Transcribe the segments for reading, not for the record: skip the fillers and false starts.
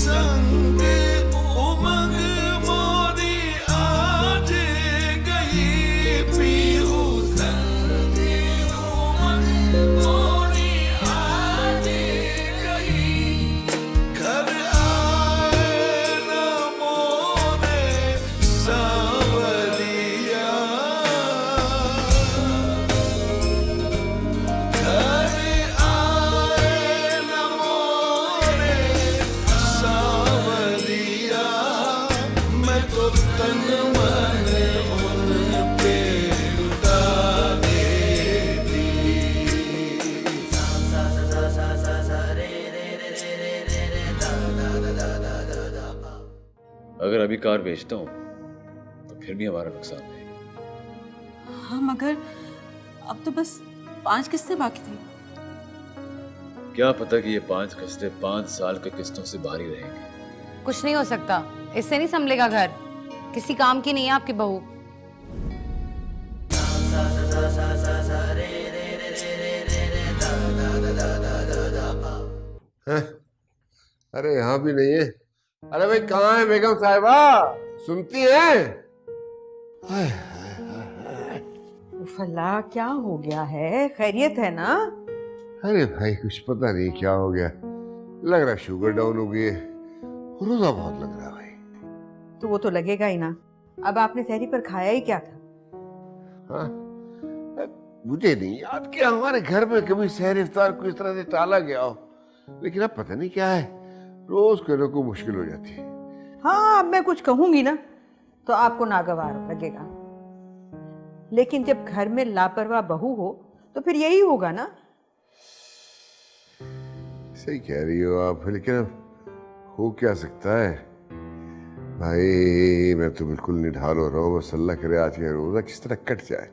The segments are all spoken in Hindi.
संग उमंग मोरी आज गई, पीहू संग उमंग मोरी आज गई। घर आए न मोरे सावरिया, घर आए न मोरे सावरिया। मैं तो तन मन उन पे लुटा देती। अगर अभी कार बेचता हूँ तो फिर भी हमारा नुकसान है। हाँ मगर अब तो बस 5 किस्तें बाकी थी। क्या पता कि ये 5 किस्तें 5 साल के किस्तों से भारी रहेंगी। कुछ नहीं हो सकता, इससे नहीं संभलेगा घर। किसी काम की नहीं है आपकी बहू। हैं? अरे यहाँ भी नहीं है। अरे भाई कहाँ है बेगम साहिबा, सुनती हैं? फला क्या हो गया है, खैरियत है ना? अरे भाई कुछ पता नहीं क्या हो गया, लग रहा शुगर डाउन हो गई है, रोजा बहुत लग रहा है भाई। तो वो तो लगेगा ही ना। अब आपने सहरी पर खाया ही क्या था? हाँ मुझे नहीं याद कि हमारे घर में कभी सहर इफ्तार को इस तरह से टाला गया हो, लेकिन अब पता नहीं क्या है, रोज करने को मुश्किल हो जाती है। हाँ अब मैं कुछ कहूंगी ना तो आपको नागवार लगेगा, लेकिन जब घर में लापरवाह बहू हो तो फिर यही होगा ना। सही कह रही हो आप, लेकिन अब हो क्या सकता है भाई। मैं तो बिल्कुल निढाल हो रहा हूँ, बस अल्लाह करे आज का रोजा किस तरह कट जाए।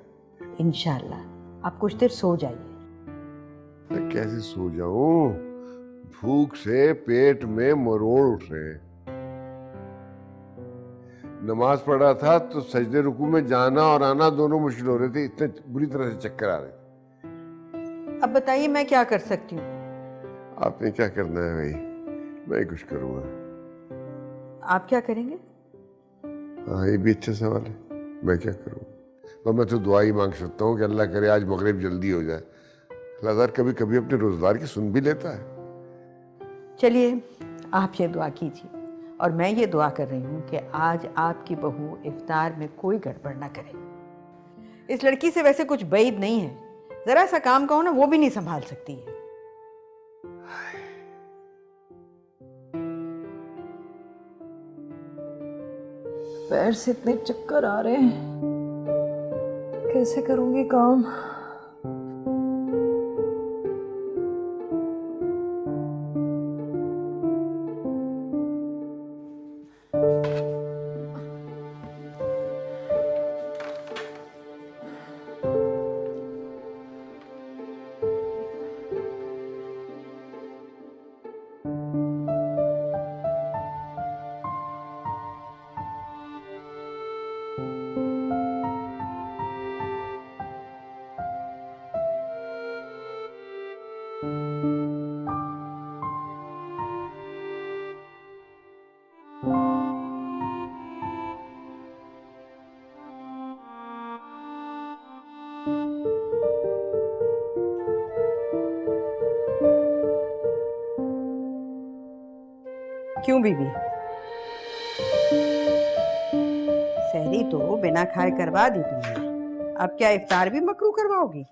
इंशाल्लाह आप कुछ देर सो जाइए। मैं कैसे सो जाऊं, भूख से पेट में मरोड़ उठ रहे हैं। नमाज पढ़ा था तो सजदे रुकू में जाना और आना दोनों मुश्किल हो रहे थे, इतने बुरी तरह से चक्कर आ रहे थे। अब बताइए मैं क्या कर सकती हूँ? आपने क्या करना है भाई, मैं कुछ करूँगा। आप क्या करेंगे? हाँ ये भी अच्छा सवाल है, मैं क्या करूँ। तो मैं तो दुआ ही मांग सकता हूँ कि अल्लाह करे आज मगरिब जल्दी हो जाए। अल्लाह कभी कभी अपने रोजगार की सुन भी लेता है। चलिए आप ये दुआ कीजिए और मैं ये दुआ कर रही हूँ कि आज आपकी बहू इफ्तार में कोई गड़बड़ ना करे। इस लड़की से वैसे कुछ बैद नहीं है, जरा सा काम कहो ना वो भी नहीं संभाल सकती है। पैर से इतने चक्कर आ रहे हैं, कैसे करूंगी काम? क्यों बीबी, सहरी तो बिना खाए करवा दी तुमने, अब क्या इफ्तार भी मकरू करवाओगी?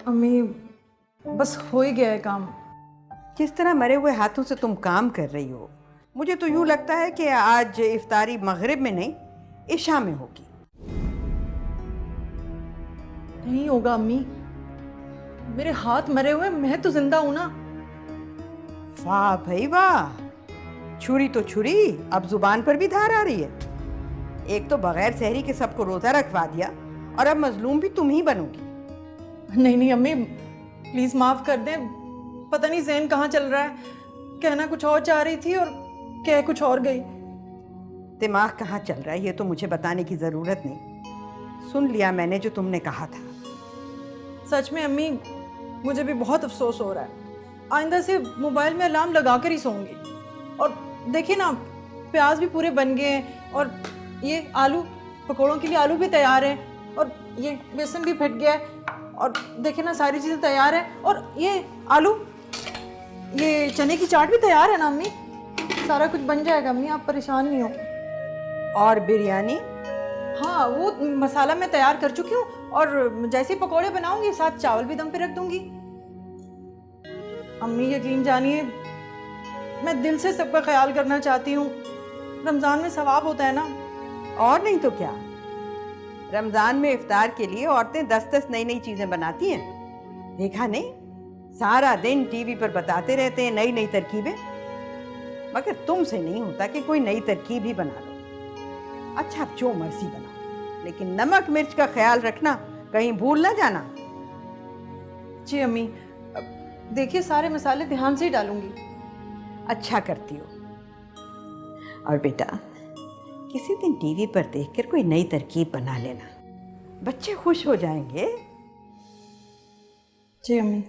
अम्मी बस हो ही गया है काम। जिस तरह मरे हुए हाथों से तुम काम कर रही हो, मुझे तो यूं लगता है कि आज इफ्तारी मगरिब में नहीं इशा में होगी। नहीं होगा अम्मी, मेरे हाथ मरे हुए, मैं तो जिंदा हूं ना। वाह भाई वाह, छुरी तो छुरी, अब जुबान पर भी धार आ रही है। एक तो बगैर सहरी के सबको रोजा रखवा दिया और अब मजलूम भी तुम ही बनोगी। नहीं नहीं अम्मी प्लीज माफ कर दें, पता नहीं ज़हन कहाँ चल रहा है, कहना कुछ और चाह रही थी और कह कुछ और गई। दिमाग कहाँ चल रहा है ये तो मुझे बताने की जरूरत नहीं, सुन लिया मैंने जो तुमने कहा था। सच में अम्मी मुझे भी बहुत अफसोस हो रहा है, आइंदा से मोबाइल में अलार्म लगा कर ही सोऊंगी। और देखिए ना, प्याज भी पूरे बन गए हैं और ये आलू पकौड़ों के लिए आलू भी तैयार हैं और ये बेसन भी फट गया है और देखिए ना सारी चीज़ें तैयार हैं और ये आलू ये चने की चाट भी तैयार है ना अम्मी। सारा कुछ बन जाएगा अम्मी, आप परेशान नहीं हो। और बिरयानी? हाँ, वो मसाला मैं तैयार कर चुकी हूँ और जैसे ही पकौड़े बनाऊंगी साथ चावल भी दम पे रख दूंगी। अम्मी यकीन जानिए, मैं दिल से सबका ख्याल करना चाहती हूँ। रमज़ान में सवाब होता है ना। और नहीं तो क्या, रमजान में इफ्तार के लिए औरतें 10-10 नई नई चीजें बनाती हैं। देखा नहीं, सारा दिन टीवी पर बताते रहते हैं नई नई तरकीबें, मगर तुमसे नहीं होता कि कोई नई तरकीब ही बना लो। अच्छा, आप जो मर्जी बनाओ, लेकिन नमक मिर्च का ख्याल रखना, कहीं भूल ना जाना। जी अम्मी, देखिए सारे मसाले ध्यान से ही डालूंगी। अच्छा करती हो। और बेटा, किसी दिन टीवी पर देखकर कोई नई तरकीब बना लेना, बच्चे खुश हो जाएंगे। जी अम्मी।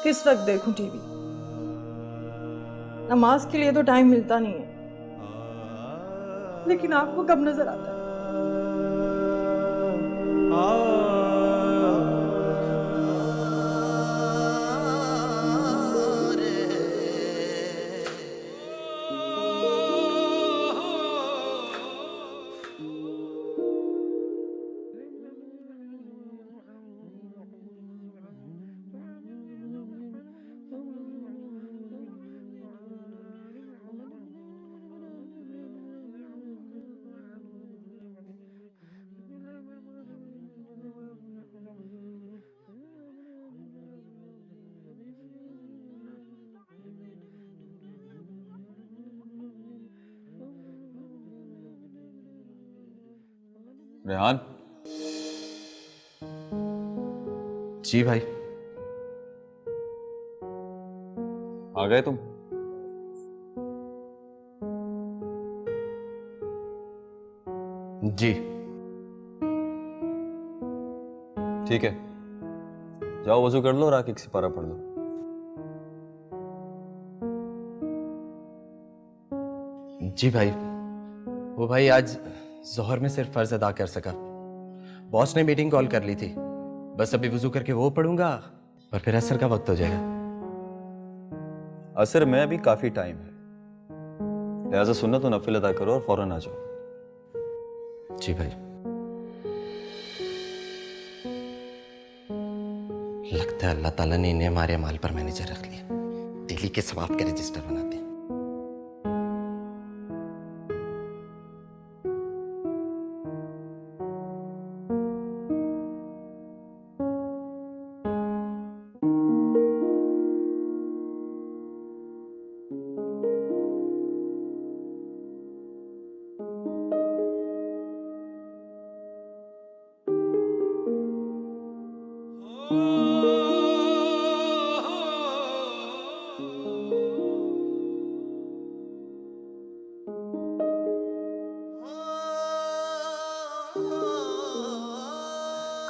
किस वक्त देखूं टीवी? नमाज के लिए तो टाइम मिलता नहीं है, लेकिन आपको कब नजर आता है? रेहान। जी भाई। आ गए तुम? जी ठीक है, जाओ वजू कर लो और आके एक सिपारा पढ़ लो। जी भाई। वो भाई आज जोहर में सिर्फ फर्ज अदा कर सका। बॉस ने मीटिंग कॉल कर ली थी, बस अभी वजू करके वो पढ़ूंगा और फिर असर का वक्त हो जाएगा। असर में अभी काफी टाइम है, लिहाजा सुन्नत तो नफिल अदा करो और फौरन आ जाओ। जी भाई। लगता है अल्लाह ताला ने इन्हें हमारे अमाल पर मैनेजर रख लिया, डेली के सवाब के रजिस्टर बनाते हैं।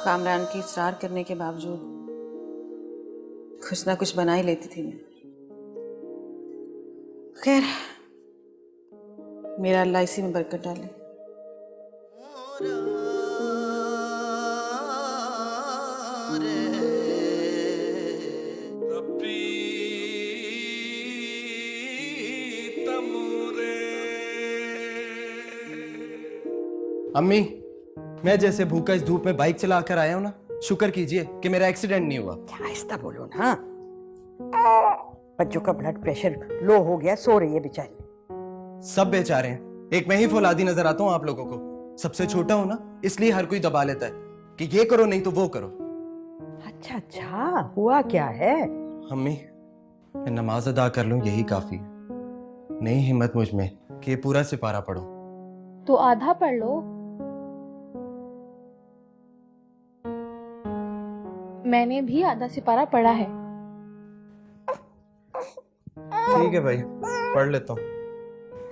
कामरान की इसरार करने के बावजूद कुछ ना कुछ बना ही लेती थी मैं। खैर, मेरा अल्लाह इसी में बरकत डाले। अम्मी, मैं जैसे भूखा इस धूप में बाइक चला कर आया हूं ना, शुक्र कीजिए कि मेरा एक्सीडेंट नहीं हुआ। आहिस्ता बोलो ना, बच्चों का ब्लड प्रेशर लो हो गया, सो रही है बेचारी। सब बेचारे हैं, एक मैं ही फौलादी नजर आता हूँ आप लोगों को। सबसे छोटा हूं ना, इसलिए हर कोई दबा लेता है कि ये करो नहीं तो वो करो। अच्छा अच्छा, हुआ क्या है? अम्मी, मैं नमाज अदा कर लूं यही काफी है, नहीं हिम्मत मुझ में कि ये पूरा सिपारा पढ़ो। तो आधा पढ़ लो। मैंने भी आधा सिपारा पढ़ा है। ठीक है भाई, पढ़ लेता हूँ।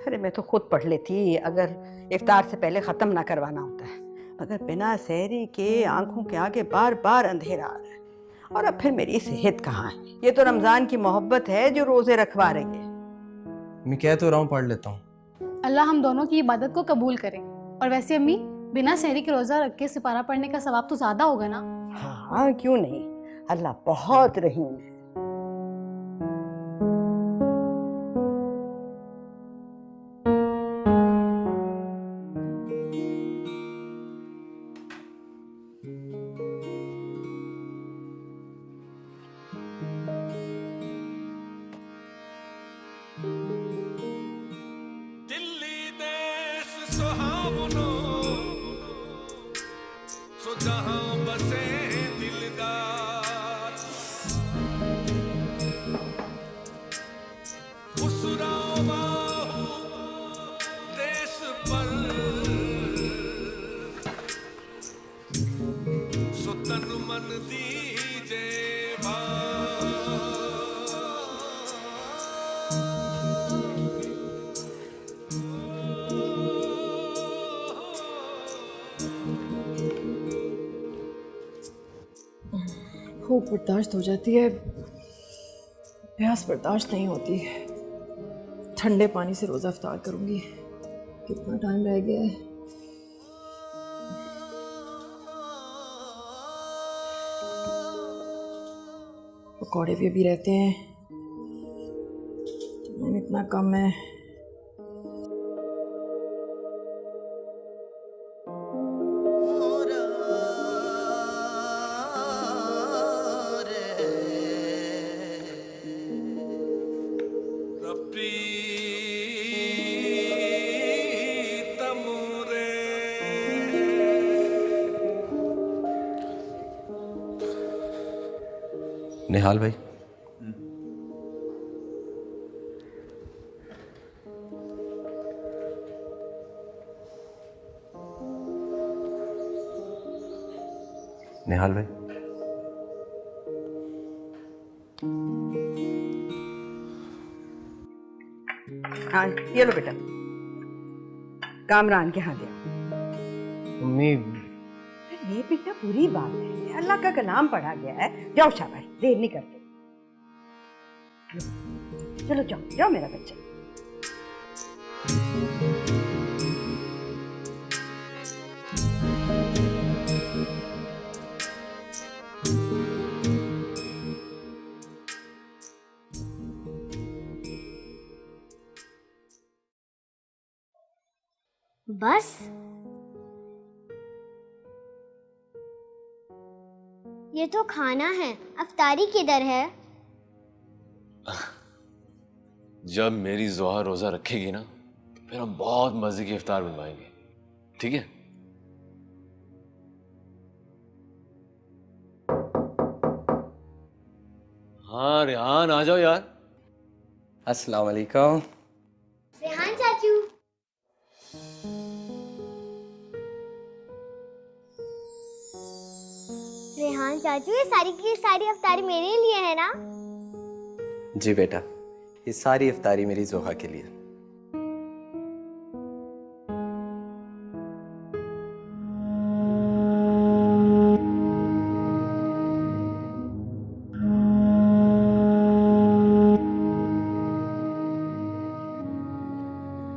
अरे मैं तो खुद पढ़ लेती अगर इफ्तार से पहले ख़त्म ना करवाना होता है, मगर बिना सहरी के आंखों के आगे बार बार अंधेरा आ रहा है। और अब फिर मेरी सेहत कहाँ है? ये तो रमज़ान की मोहब्बत है जो रोज़े रखवा रही है। मैं कह तो रहा हूँ, पढ़ लेता हूँ। अल्लाह हम दोनों की इबादत को कबूल करे। और वैसे अम्मी, बिना सहरी के रोज़ा रख के सिपारा पढ़ने का सवाब तो ज़्यादा होगा ना? हाँ, क्यों नहीं, अल्लाह बहुत रहीम है। दिल्ली देश सुहावनो सो जहां बसे दिलदार उस रावाहू देश पर सो तन मन दीजे भूख बर्दाश्त हो जाती है, प्यास बर्दाश्त नहीं होती। ठंडे पानी से रोज़ा इफ्तार करूंगी। कितना टाइम रह गया है? पकौड़े भी अभी रहते हैं, टाइम इतना कम है। निहाल भाई, निहाल भाई, हाँ ये लो बेटा, कामरान के यहाँ दिया। मम्मी ये बेटा बुरी बात है, अल्लाह का कलाम पढ़ा गया है। जाओ शाबाश, देर नहीं करते। चलो जाओ जाओ मेरा बच्चा। बस ये तो खाना है, अफ्तारी किधर है? जब मेरी जोहा रोजा रखेगी ना, फिर हम बहुत मजे की इफ्तार बनवाएंगे, ठीक है? हाँ रेहान, आ जाओ यार। अस्सलाम वालेकुम। रेहान चाचू, रेहान चाचू, ये सारी की सारी अफ्तारी मेरे लिए है ना? जी बेटा, ये सारी इफ्तारी मेरी जोहा के लिए।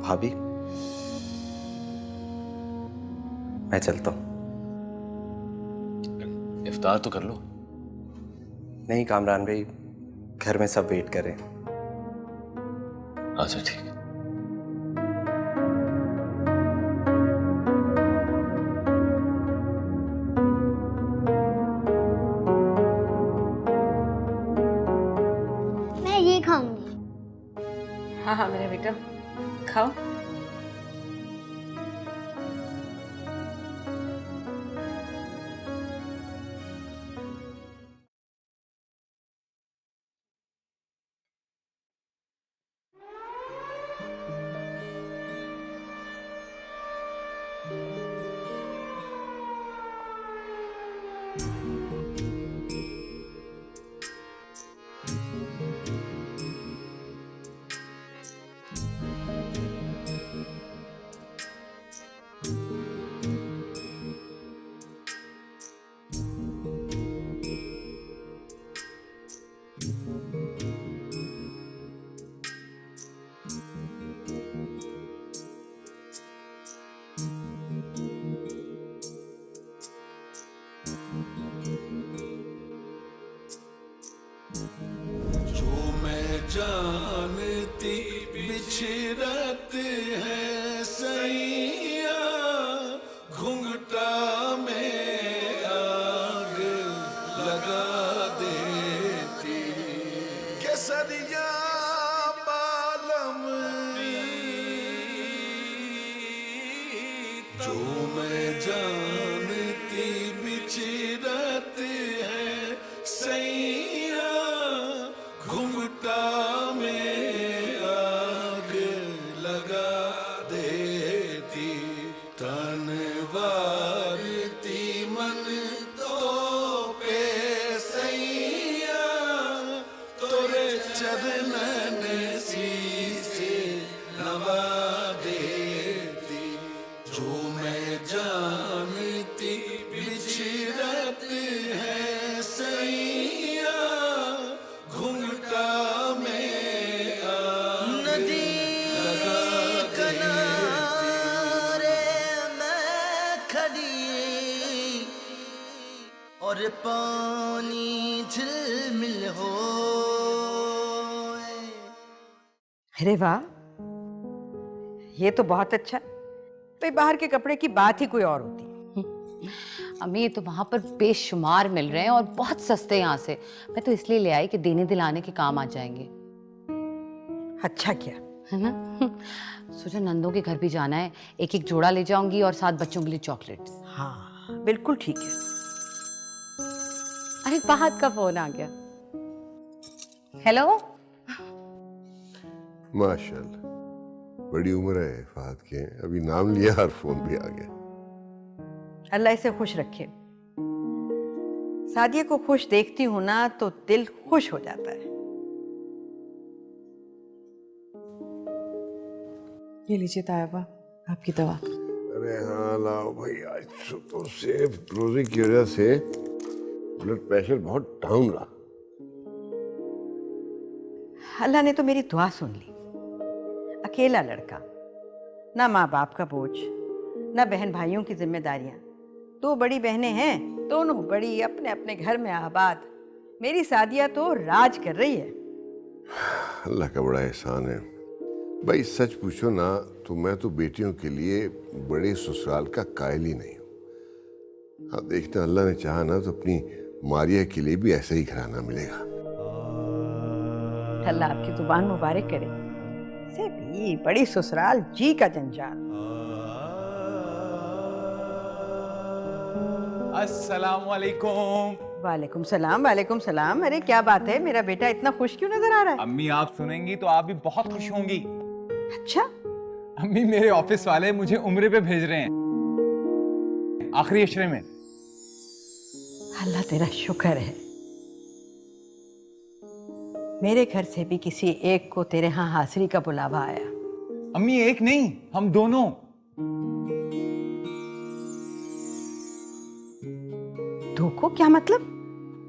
भाभी, मैं चलता हूँ। इफ्तार तो कर लो। नहीं कामरान भाई, घर में सब वेट कर रहे हैं। अच्छा ठीक है। मैं ये खाऊंगी। हाँ हाँ मेरा बेटा, खाओ। बिछड़त है सैया घुंघटा में आग लगा देती केसरिया बालम जो मैं जानती बिछड़त है सैया घुंघटा में आग लगा देती तन वारती मन तो पे सैया तोरे चरणन शीसे नवा देती जो मैं जानती बिछड़त है सैया घुंघटा में नदी किनारे मैं खड़ी और पानी झिलमिल हो अरे वाह, ये तो बहुत अच्छा। भाई बाहर के कपड़े की बात ही कोई और होती। अम्मी ये तो वहां पर बेशुमार मिल रहे हैं और बहुत सस्ते यहाँ से। मैं तो इसलिए ले आई कि देने दिलाने के काम आ जाएंगे। अच्छा किया। है ना? सोचा नंदों के घर भी जाना है, एक एक जोड़ा ले जाऊंगी और 7 बच्चों के लिए चॉकलेट्स। हाँ बिल्कुल ठीक है। अरे फहद का फोन आ गया। हेलो। माशाल्लाह, बड़ी उम्र है फहद के, अभी नाम लिया और फोन भी आ गया। अल्लाह इसे खुश रखे। सादिया को खुश देखती हूं ना तो दिल खुश हो जाता है। ये लीजिए तायबा आपकी दवा। अरे हाँ लाओ भाई, आज सुबह से रोजे की वजह से ब्लड प्रेशर बहुत डाउन रहा। अल्लाह ने तो मेरी दुआ सुन ली। अकेला लड़का, ना माँ बाप का बोझ, ना बहन भाइयों की जिम्मेदारियां। 2 बड़ी बहनें हैं, दोनों बड़ी अपने अपने घर में आबाद। मेरी सादिया तो राज कर रही है। अल्लाह का बड़ा एहसान है भाई। सच पूछो ना तो मैं तो बेटियों के लिए बड़े ससुराल का कायल ही नहीं हूँ। हाँ देखते हैं, अल्लाह ने चाहा ना तो अपनी मारिया के लिए भी ऐसा ही घराना मिलेगा। अल्लाह आपकी जुबान मुबारक करे। से भी बड़ी ससुराल जी का जंजाल। अस्सलाम वालेकुम। वालेकुम सलाम। वालेकुम सलाम। अरे क्या बात है, मेरा बेटा इतना खुश क्यों नजर आ रहा है? अम्मी आप सुनेंगी तो आप भी बहुत खुश होंगी। अच्छा? अम्मी मेरे ऑफिस वाले मुझे उम्रे पे भेज रहे हैं, आखिरी अशरे में। अल्लाह तेरा शुक्र है। मेरे घर से भी किसी एक को तेरे यहाँ हाजिरी का बुलावा आया। अम्मी एक नहीं, हम दोनों। दो को? क्या मतलब?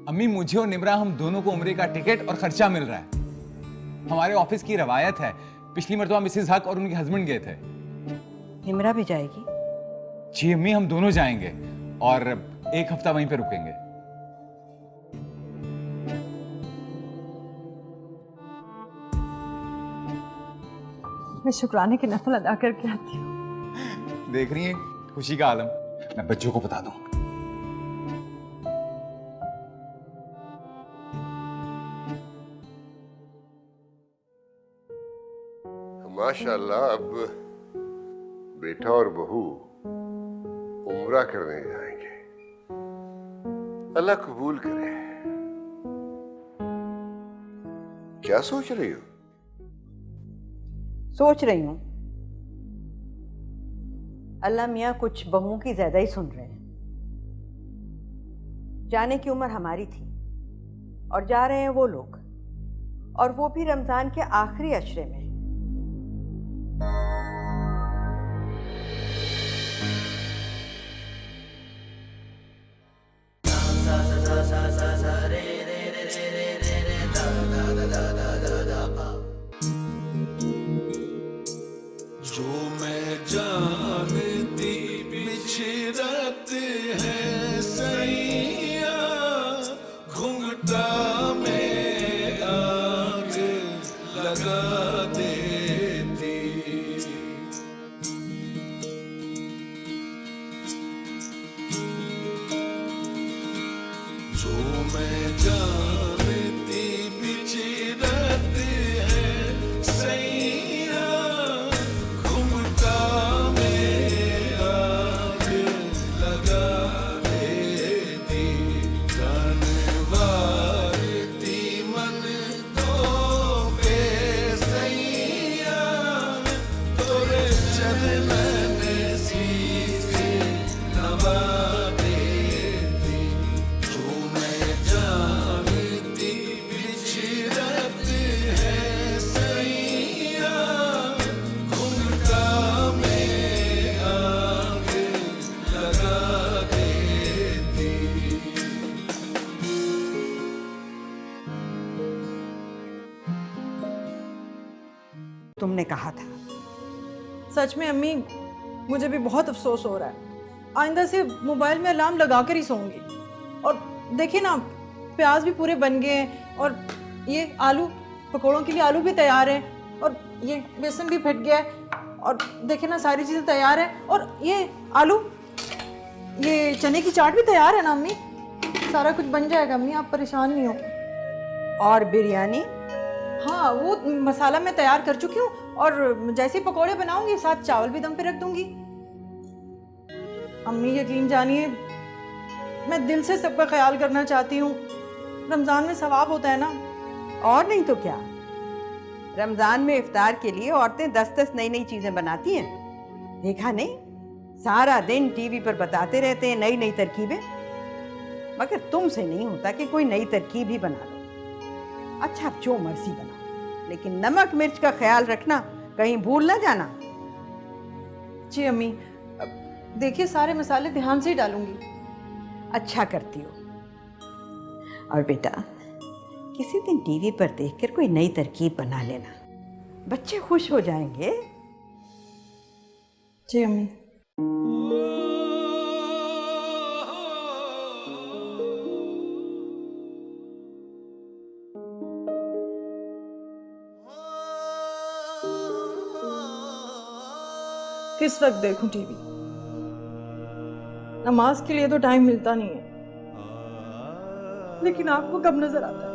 अम्मी मुझे और निमरा, हम दोनों को उम्रे का टिकट और खर्चा मिल रहा है। हमारे ऑफिस की रवायत है, पिछली मरतबा मिसेस हक और उनके हस्बैंड गए थे। निमरा भी जाएगी? जी अम्मी, हम दोनों जाएंगे और 1 हफ्ता वहीं पे रुकेंगे। मैं शुक्राने की नफल अदा करके आती हूँ। देख रही हैं खुशी का आलम। मैं बच्चों को बता दूं। माशाल्लाह, अब बेटा और बहू उम्रा करने जाएंगे। अल्लाह कबूल करे। क्या सोच रही हो? सोच रही हूँ अल्लाह मियाँ कुछ बहुओं की ज्यादा ही सुन रहे हैं। जाने की उम्र हमारी थी और जा रहे हैं वो लोग, और वो भी रमजान के आखिरी अशरे में। जो मैं जानती बिछड़त है सैया घुंघटा में आग लगा देती। तुमने कहा था। सच में अम्मी, मुझे भी बहुत अफसोस हो रहा है। आइंदा से मोबाइल में अलार्म लगा कर ही सोऊंगी। और देखिए ना, प्याज भी पूरे बन गए हैं और ये आलू, पकौड़ों के लिए आलू भी तैयार हैं और ये बेसन भी फट गया है और देखिए ना सारी चीज़ें तैयार हैं और ये आलू, ये चने की चाट भी तैयार है ना अम्मी। सारा कुछ बन जाएगा अम्मी, आप परेशान नहीं हो। और बिरयानी? हाँ, वो मसाला मैं तैयार कर चुकी हूँ और जैसे ही पकौड़े बनाऊंगी साथ चावल भी दम पे रख दूंगी। अम्मी यकीन जानिए, मैं दिल से सबका ख्याल करना चाहती हूँ। रमज़ान में सवाब होता है ना। और नहीं तो क्या, रमज़ान में इफ्तार के लिए औरतें 10-10 नई नई चीज़ें बनाती हैं। देखा नहीं, सारा दिन टीवी पर बताते रहते हैं नई नई तरकीबें, मगर तुमसे नहीं होता कि कोई नई तरकीब ही बना लो। अच्छा, अब जो मर्जी बनाओ, लेकिन नमक मिर्च का ख्याल रखना, कहीं भूल ना जाना। जी अम्मी, देखिए सारे मसाले ध्यान से ही डालूंगी। अच्छा करती हो। और बेटा, किसी दिन टीवी पर देखकर कोई नई तरकीब बना लेना, बच्चे खुश हो जाएंगे। जी अम्मी। किस वक्त देखूं टीवी? नमाज के लिए तो टाइम मिलता नहीं है, लेकिन आपको कब नजर आता है?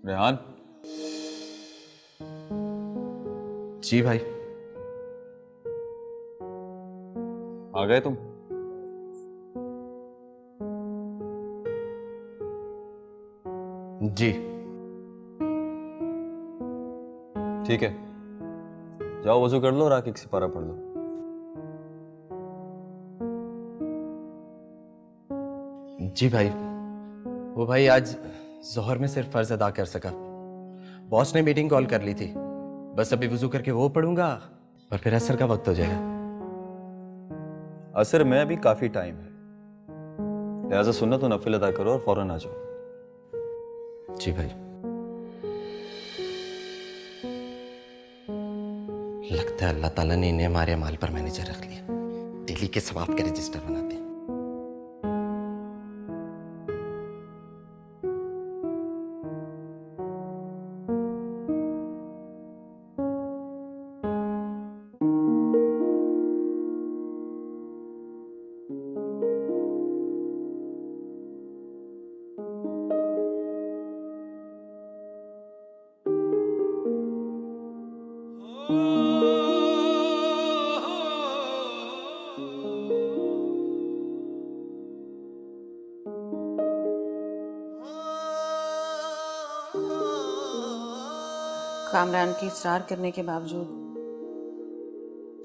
रेहान। जी भाई। आ गए तुम? जी। ठीक है, जाओ वजू कर लो और आके एक सिपारा पढ़ लो। जी भाई। वो भाई आज जोहर में सिर्फ फर्ज अदा कर सका। बॉस ने मीटिंग कॉल कर ली थी, बस अभी वजू करके वो पढ़ूंगा और फिर असर का वक्त हो जाएगा। असर में अभी काफी टाइम है, लिहाजा सुन्नत तो नफिल अदा करो और फौरन आ जाओ। जी भाई। लगता है अल्लाह ताला ने इन्हें हमारे अमाल पर मैनेजर रख लिया, डेली के सवाब के रजिस्टर बनाते हैं। कामरान की इसरार करने के बावजूद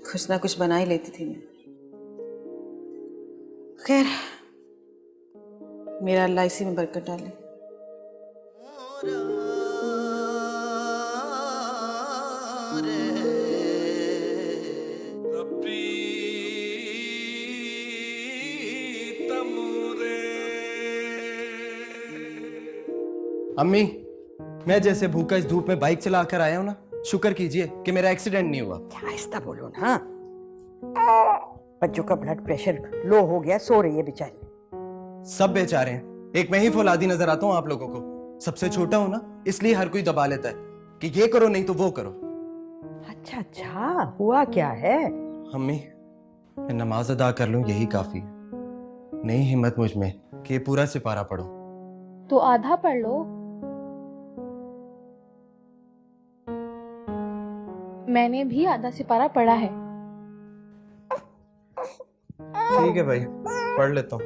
कुछ ना कुछ बना ही लेती थी मैं। खैर, मेरा अल्लाह इसी में बरकत डाले। अम्मी, मैं जैसे भूखा इस धूप में बाइक चला कर आया हूं ना, शुक्र कीजिए कि मेरा एक्सीडेंट नहीं हुआ। आहिस्ता बोलो ना, बच्चों का ब्लड प्रेशर लो हो गया, सो रही है बेचारी। सब बेचारे हैं, एक मैं ही फौलादी नजर आता हूँ आप लोगों को। सबसे छोटा हूं ना, इसलिए हर कोई दबा लेता है कि ये करो नहीं तो वो करो। अच्छा अच्छा, हुआ क्या है? अम्मी, मैं नमाज अदा कर लूं यही काफी है, नहीं हिम्मत मुझ में कि पूरा सिपारा पढ़ो। तो आधा पढ़ लो। मैंने भी आधा सिपारा पढ़ा है। ठीक है भाई, पढ़ लेता हूँ।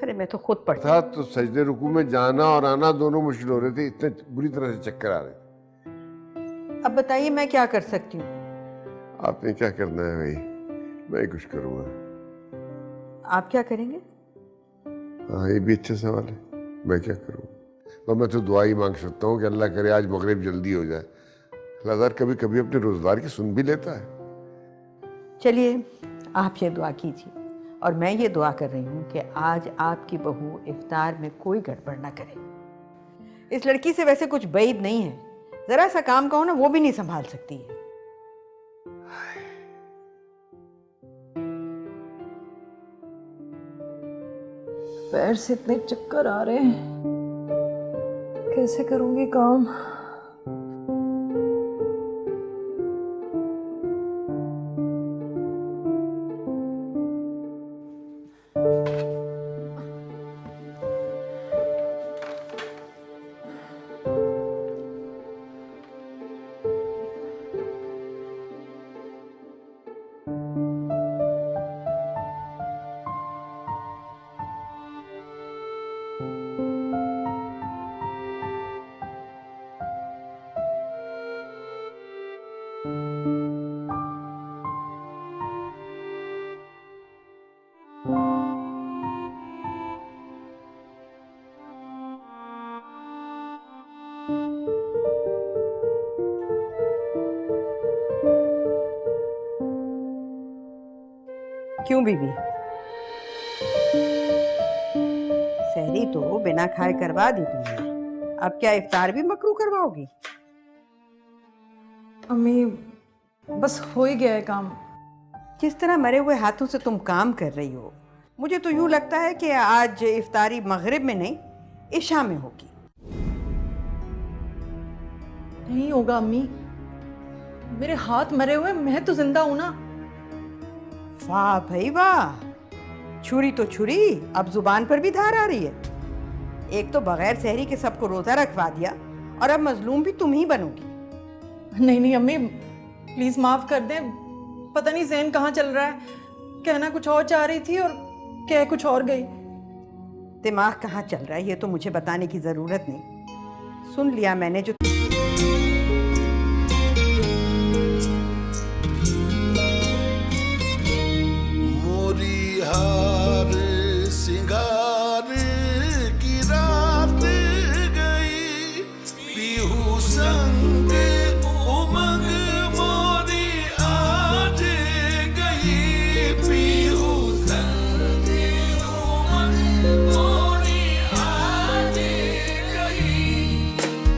अरे मैं तो खुद पढ़ता था तो सजदे रुकू में जाना और आना दोनों मुश्किल हो रहे थे, इतने बुरी तरह से चक्कर आ रहे थे। अब बताइए मैं क्या कर सकती हूँ? आपने क्या करना है भाई, मैं कुछ करूँगा। आप क्या करेंगे? हाँ ये भी अच्छा सवाल है, मैं क्या करूँ? तो मैं तो दुआ ही मांग सकता हूँ कि अल्लाह करे आज मगरिब जल्दी हो जाए। अल्लाह कभी कभी अपने रोजगार की सुन भी लेता है। चलिए आप ये दुआ कीजिए और मैं ये दुआ कर रही हूँ कि आज आपकी बहू इफ्तार में कोई गड़बड़ ना करे। इस लड़की से वैसे कुछ बैद नहीं है, जरा सा काम कहो ना वो भी नहीं संभाल सकती है। पैर से इतने चक्कर आ रहे हैं, कैसे करूंगी काम? क्यों बीबी? सहरी तो बिना खाए करवा दी तुमने, अब क्या इफ्तार भी मकरू करवाओगी? अम्मी बस हो ही गया है काम। जिस तरह मरे हुए हाथों से तुम काम कर रही हो, मुझे तो यूं लगता है कि आज इफ्तारी मगरिब में नहीं इशा में होगी। नहीं होगा अम्मी, मेरे हाथ मरे हुए, मैं तो जिंदा हूं ना। वाह भाई वाह, छुरी तो छुरी, अब जुबान पर भी धार आ रही है। एक तो बगैर सहरी के सबको रोजा रखवा दिया और अब मजलूम भी तुम ही बनोगी। नहीं नहीं अम्मी प्लीज माफ कर दें, पता नहीं ज़हन कहाँ चल रहा है, कहना कुछ और चाह रही थी और कह कुछ और गई। दिमाग कहाँ चल रहा है ये तो मुझे बताने की जरूरत नहीं, सुन लिया मैंने जो। मोरी हार सिंगार की रात गई, पीहू संग उमंग मोरी आज गई, पीहू संग उमंग मोरी आज गई,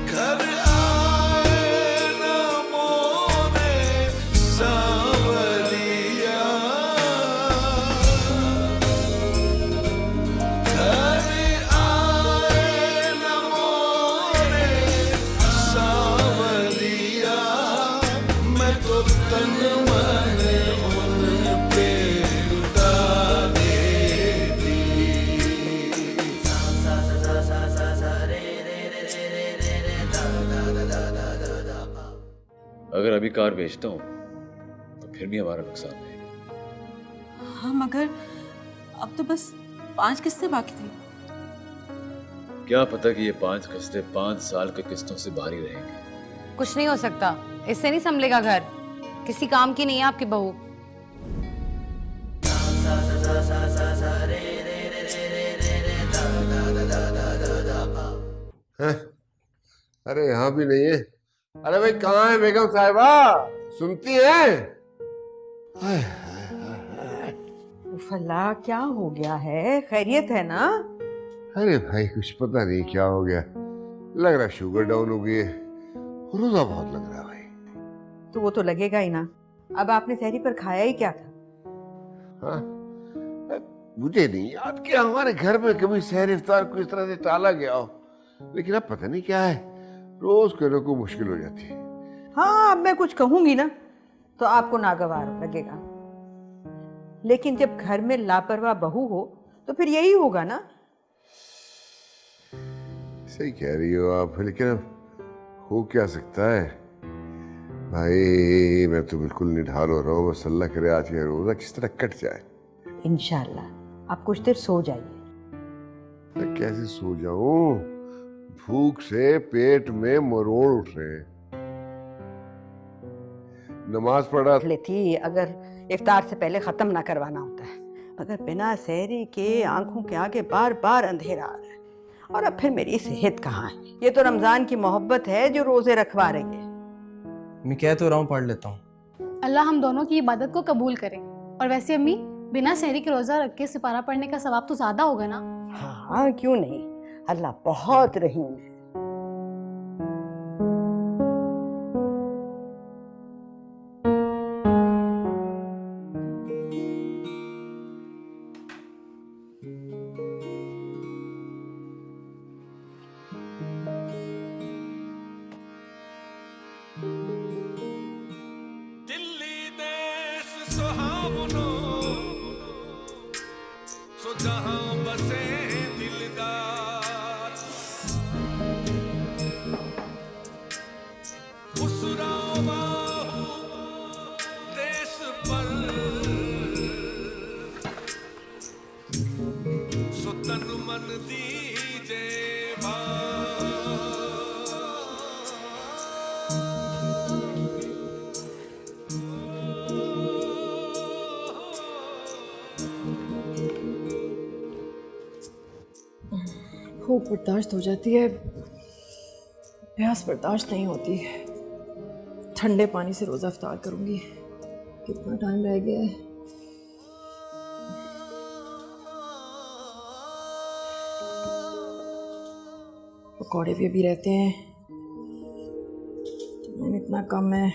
घर आए न मोरे सांवरिया, घर आए न मोरे सांवरिया, मैं तो तन मन उन पे लुटा देती। अगर अभी कार बेचता हूँ तो फिर भी हमारा नुकसान है। हाँ मगर अब तो बस 5 किस्तें बाकी थी। क्या पता कि ये 5 किस्तें 5 साल के किस्तों से भारी रहेंगी। कुछ नहीं हो सकता, इससे नहीं संभलेगा घर। किसी काम की नहीं है आपकी बहू। हैं? अरे यहाँ भी नहीं है। अरे भाई कहाँ है बेगम साहिबा, सुनती है? फला क्या हो गया है, खैरियत है ना? अरे भाई कुछ पता नहीं क्या हो गया, लग रहा शुगर डाउन हो गई है, रोजा बहुत लग रहा है भाई। तो वो तो लगेगा ही ना। अब आपने सहरी पर खाया ही क्या था? हाँ मुझे नहीं याद कि हमारे घर में कभी सहर इफ्तार को इस तरह से टाला गया हो, लेकिन अब पता नहीं क्या है, रोज करने को मुश्किल हो जाती है। हाँ अब मैं कुछ कहूंगी ना तो आपको नागवार लगेगा, लेकिन जब घर में लापरवाह बहू हो तो फिर यही होगा ना। सही कह रही हो आप, लेकिन अब हो क्या सकता है। भाई मैं तो बिल्कुल निढाल हो रहा हूँ, बस अल्लाह करे आज ये रोजा किस तरह कट जाए। इंशाल्लाह आप कुछ देर सो जाइए। मैं कैसे सो जाऊं, भूख से पेट में मरोड़ उठ रहे हैं। नमाज पढ़ा लेती अगर इफ्तार से पहले ख़त्म ना करवाना होता है, मगर बिना सहरी के आंखों के आगे बार बार अंधेरा आ रहा है। और अब फिर मेरी सेहत कहाँ है? ये तो रमज़ान की मोहब्बत है जो रोज़े रखवा रही है। मैं कह तो रहा हूँ पढ़ लेता हूँ। अल्लाह हम दोनों की इबादत को कबूल करे। और वैसे अम्मी, बिना सहरी के रोज़ा रख के सिपारा पढ़ने का सवाब तो ज़्यादा होगा ना? हाँ क्यों नहीं, अल्लाह बहुत रहीम है। दिल्ली देश सुहावनो सो जहां बसे दिलदार, खुसरावा देश पर सो तन मन दीजे भूख बर्दाश्त हो जाती है, प्यास बर्दाश्त नहीं होती। ठंडे पानी से रोज़ा इफ्तार करूंगी। कितना टाइम रह गया है? पकौड़े भी अभी रहते हैं, टाइम इतना कम है।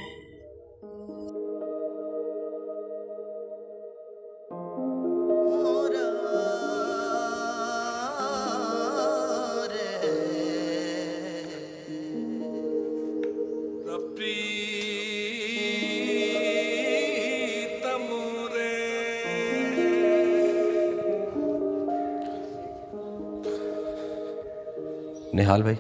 निहाल भाई,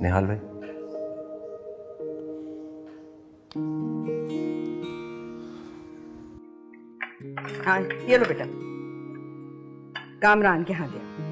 निहाल भाई, हाँ ये लो बेटा, कामरान के यहाँ दिया।